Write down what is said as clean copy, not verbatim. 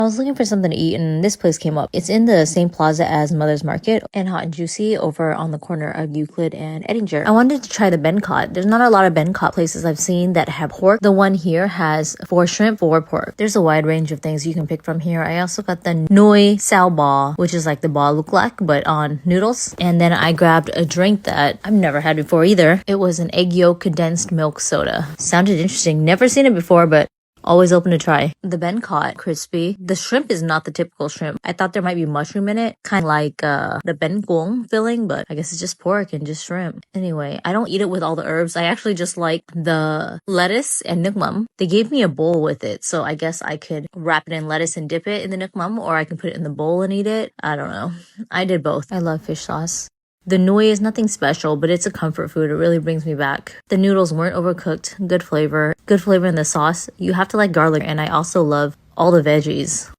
I was looking for something to eat and this place came up. It's in the same plaza as Mother's Market and Hot and Juicy over on the corner of Euclid and Ettinger. I wanted to try the bencot. There's not a lot of bencot places I've seen that have pork. The one here has 4 shrimp, 4 pork. There's a wide range of things you can pick from here. I also got the Noi Sao Ba, which is like the ba look like, but on noodles. And then I grabbed a drink that I've never had before either. It was an egg yolk condensed milk soda. Sounded interesting. Never seen it before, but always open to try. The bencot, crispy. The shrimp is not the typical shrimp. I thought there might be mushroom in it, kind of like the benguong filling, but I guess it's just pork and just shrimp. Anyway, I don't eat it with all the herbs. I actually just like the lettuce and nuoc mam. They gave me a bowl with it, so I guess I could wrap it in lettuce and dip it in the nuoc mam, or I can put it in the bowl and eat it. I don't know. I did both. I love fish sauce. The Noi is nothing special, but it's a comfort food. It really brings me back. The noodles weren't overcooked. Good flavor. Good flavor in the sauce. You have to like garlic, and I also love all the veggies.